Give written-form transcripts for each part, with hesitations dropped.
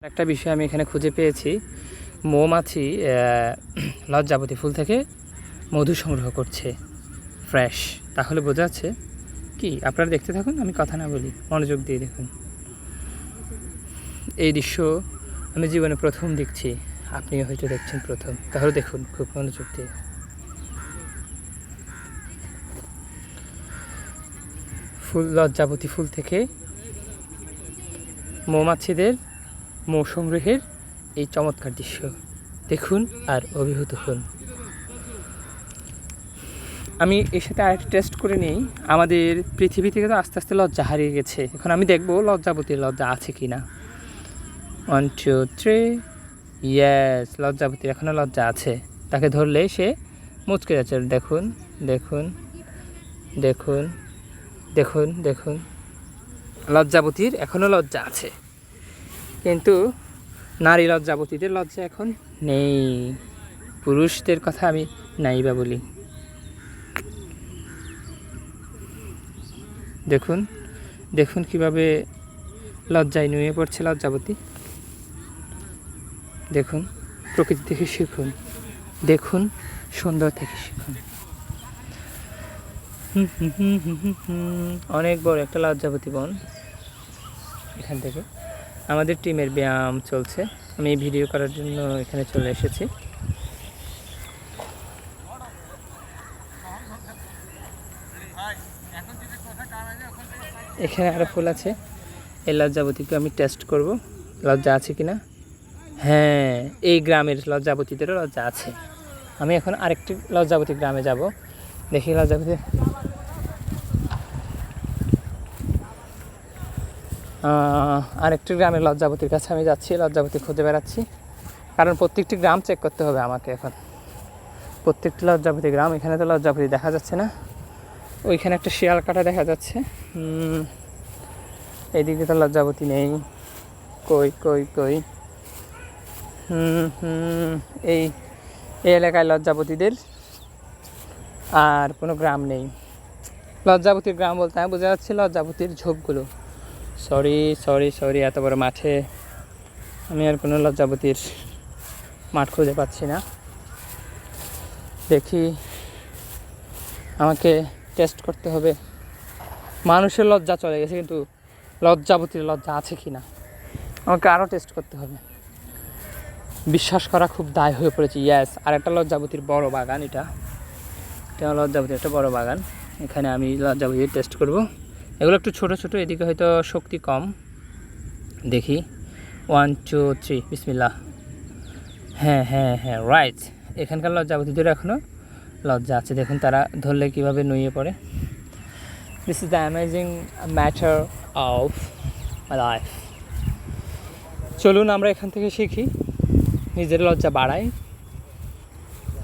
একটা বিষয় আমি এখানে খুঁজে পেয়েছি। মৌমাছি লজ্জাবতী ফুল থেকে মধু সংগ্রহ করছে ফ্রেশ। তাহলে বোঝা যাচ্ছে কি, আপনারা দেখতে থাকুন, আমি কথা না বলি, মনোযোগ দিয়ে দেখুন। এই দৃশ্য আমি জীবনে প্রথম দেখছি, আপনিও হয়তো দেখছেন প্রথম। তাহলে দেখুন খুব মনোযোগ দিয়ে। ফুল, লজ্জাবতী ফুল থেকে মৌমাছিদের মৌ সংগ্রহের এই চমৎকার দৃশ্য দেখুন আর অভিভূত হন। আমি এর সাথে আরেকটা টেস্ট করে নিই। আমাদের পৃথিবী থেকে তো আস্তে আস্তে লজ্জা হারিয়ে গেছে। এখন আমি দেখবো লজ্জাবতীর লজ্জা আছে কি না। 1 2 3, ইয়েস, লজ্জাবতীর এখনও লজ্জা আছে। তাকে ধরলে সে মুচকে যাচ্ছে। দেখুন দেখুন দেখুন দেখুন দেখুন, লজ্জাবতীর এখনও লজ্জা আছে, কিন্তু নারী লজ্জাবতীদের লজ্জা এখন নেই। পুরুষদের কথা আমি নাই বা বলি। দেখুন দেখুন কীভাবে লজ্জায় নুয়ে পড়ছে লজ্জাবতী। দেখুন, প্রকৃতি থেকে শিখুন, দেখুন, সুন্দর থেকে শিখুন। অনেক বড় একটা লজ্জাবতী বন। এখান থেকে আমাদের টিমের ব্যায়াম চলছে। আমি এই ভিডিও করার জন্য এখানে চলে এসেছি। এখানে আরও ফুল আছে। এই লজ্জাবতীকে আমি টেস্ট করব, লজ্জা আছে কি না। হ্যাঁ, এই গ্রামের লজ্জাবতীদেরও লজ্জা আছে। আমি এখন আরেকটি লজ্জাবতী গ্রামে যাব, দেখি লজ্জাবতী। আরেকটি গ্রামের লজ্জাবতীর কাছে আমি যাচ্ছি, লজ্জাবতী খুঁজে বেড়াচ্ছি। কারণ প্রত্যেকটি গ্রাম চেক করতে হবে আমাকে এখন। প্রত্যেকটি লজ্জাবতী গ্রাম, এখানে তো লজ্জাবতী দেখা যাচ্ছে না। ওইখানে একটা শিয়াল কাটা দেখা যাচ্ছে। এইদিকে তো লজ্জাবতী নেই। কই কই কই, এই এলাকায় লজ্জাবতীদের আর কোনো গ্রাম নেই। লজ্জাবতীর গ্রাম বলতে আমি বোঝা যাচ্ছে লজ্জাবতীর ঝোপগুলো। সরি সরি সরি, এত বড় মাঠে আমি আর কোনো লজ্জাবতীর মাঠ খুঁজে পাচ্ছি না। দেখি, আমাকে টেস্ট করতে হবে। মানুষের লজ্জা চলে গেছে, কিন্তু লজ্জাবতীর লজ্জা আছে কি না আমাকে আরও টেস্ট করতে হবে। বিশ্বাস করা খুব দায় হয়ে পড়েছে। ইয়েস, আর একটা লজ্জাবতীর বড় বাগান। এটা লজ্জাবতীর একটা বড় বাগান। এখানে আমি লজ্জাবতীর টেস্ট করব। এগুলো একটু ছোট ছোট, এদিকে হয়তো শক্তি কম। দেখি, 1 2 3, বিসমিল্লাহ। হ্যাঁ হ্যাঁ হ্যাঁ, রাইট। এখানকার লজ্জাবতীদের এখনও লজ্জা আছে। দেখুন তারা ধরলে কীভাবে নুয়ে পড়ে। This is the amazing matter of my life. চলুন আমরা এখান থেকে শিখি, নিজের লজ্জা বাড়াই,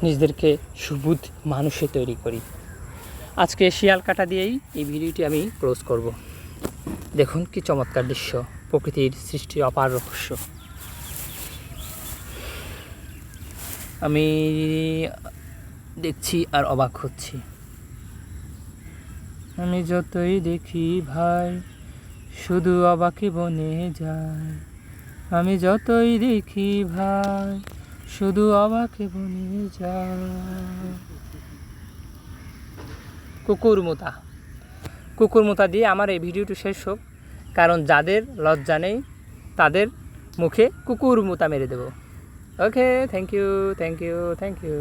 নিজেদেরকে সুবোধ মানুষে তৈরি করি। আজকে শিয়াল কাটা দিয়েই এই ভিডিওটি আমি ক্লোজ করব। দেখুন কি চমৎকার দৃশ্য, প্রকৃতির সৃষ্টির অপার রহস্য। আমি দেখছি আর অবাক হচ্ছি। আমি যতই দেখি ভাই, শুধু অবাকে বনে যায়। আমি যতই দেখি ভাই, শুধু অবাকে বনে যায়। কুকুরমুতা দিয়ে আমার এই ভিডিওটি শেষ হোক। কারণ যাদের লজ্জা নেই তাদের মুখে কুকুরমুতা মেরে দেব। Okay, thank you thank you thank you.